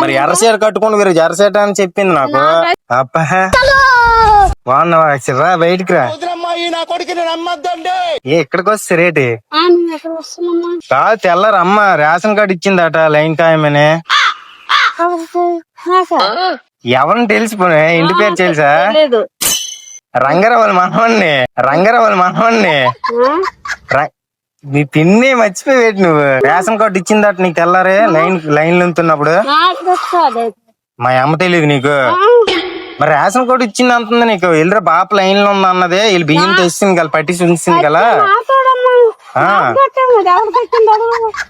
మరి ఎర్రసీట కట్టుకుని మీరు ఎర్రసీట అని చెప్పింది నాకు. అబ్బా బాగున్నావా? రా బయటికి రా. ఇక్కడికి వస్తే రేటి కాదు తెల్లరమ్మ రేషన్ కార్డు ఇచ్చిందట లైన్ ఖాయమని. ఎవరిని తెలిసిపోయి ఇంటి పేరు తెలుసా? రంగారావుల మనవణ్ణి నీ పిన్ని మర్చిపోయి నువ్వు. రేషన్ కార్డు ఇచ్చిందట నీకు తెల్లారే లైన్ ఉంటున్నప్పుడు. మా అమ్మ తెలియదు నీకు? మరి రేషన్ కార్డు ఇచ్చింది అంటుంది నీకు. వెళ్ళరా బాప లైన్ లో ఉంది అన్నదే. వీళ్ళు బియ్యం తెచ్చింది కదా, పట్టి ఉంచింది కదా.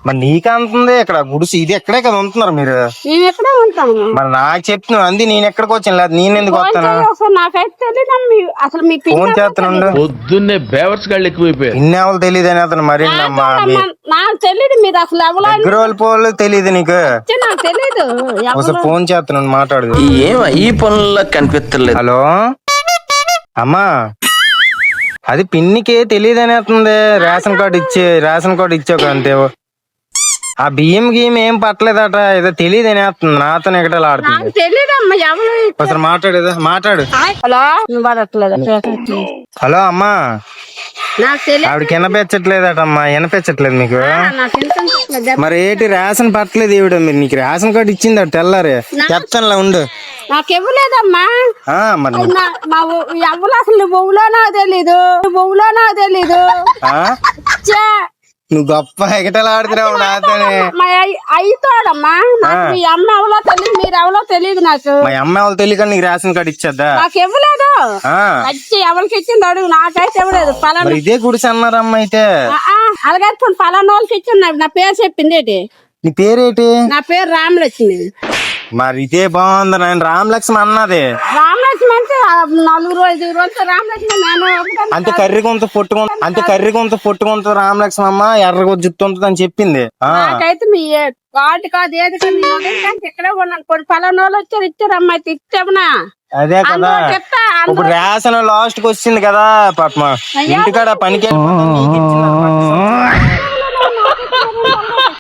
మరి నీకంటుంది ఇక్కడ గుడిసి ఇది ఎక్కడే కదా ఉంటున్నారు మీరు. మరి నాకు చెప్తున్నావు అంది. నేను ఎక్కడికి వచ్చాను లేదు నేను ఎందుకు వస్తాను? ఫోన్ చేస్తాను. పొద్దున్నే బేవర్స్ గాళ్ళు ఎక్కువైపోయారు. ఇన్నేవాళ్ళు తెలియదు అని అతను మరి పోలు తెలియదు నీకు. ఒకసారి ఫోన్ చేస్తున్నాను మాట్లాడు. ఈ పనుల్లో కనిపించలేదు. హలో అమ్మా, అది పిన్నికి తెలియదు అనేస్తుంది. రేషన్ కార్డు ఇచ్చావు అంతే. ఆ బియ్యం గియ్యం ఏం పట్టలేదట. ఏదో తెలియదు అనేస్తుంది. నాతో ఎక్కడ ఆడుతుంది. ఒకసారి మాట్లాడు. హలో అమ్మా, ఆవిడకి వినపించట్లేదటమ్మా. వినపించట్లేదు మీకు? మరి ఏంటి రేషన్ పట్టలేదు ఈవిడ? మీరు నీకు రేషన్ కార్డు ఇచ్చింది తెల్లారే చెప్తానులా ఉండు. నాకు ఇవ్వలేదమ్మా. మరి అసలు బొవ్వులో నాకు తెలీదు. నువ్వు గొప్ప ఎగటలు ఆడుతున్నావు నాతోనే. అయితోడమ్మా. మీ అమ్మ ఎవరో తెలియదు, మీరు ఎవరో తెలియదు నాకు. మా అమ్మ ఎవరు తెలియక నీకు రేషన్ కార్డు ఇచ్చేద్దా? నాకు ఇవ్వలేదు. ఎవరికి ఇచ్చింది అడుగు, నాకైతే ఇవ్వలేదు. ఇదే గుడిసి అన్నారమ్మ అయితే. అలాగే ఫలానా వాళ్ళకి ఇచ్చింది. నా పేరు చెప్పింది. నీ పేరేటి? నా పేరు రామలక్ష్మి. మరి ఇదే బాగుంది. నేను రామలక్ష్మి అన్నది. రామలక్ష్మి అంటే 4-5 రోజులు రామలక్ష్మి. అంతే కర్రీ కొంత పొట్టుకుంటుంది రామలక్ష్మి అమ్మ. ఎర్రగా జుట్టు ఉంటుంది అని చెప్పింది. నాకైతే మీ వాటి కాదు ఏది ఇక్కడే ఉన్నాను. కొన్ని ఫలానా వాళ్ళు వచ్చారు, ఇచ్చారమ్మా. అయితే ఇచ్చామనా? అదే కదా. ఇప్పుడు రేషన్ లాస్ట్ కి వచ్చింది కదా పాప. ఇంటికాడ పనికి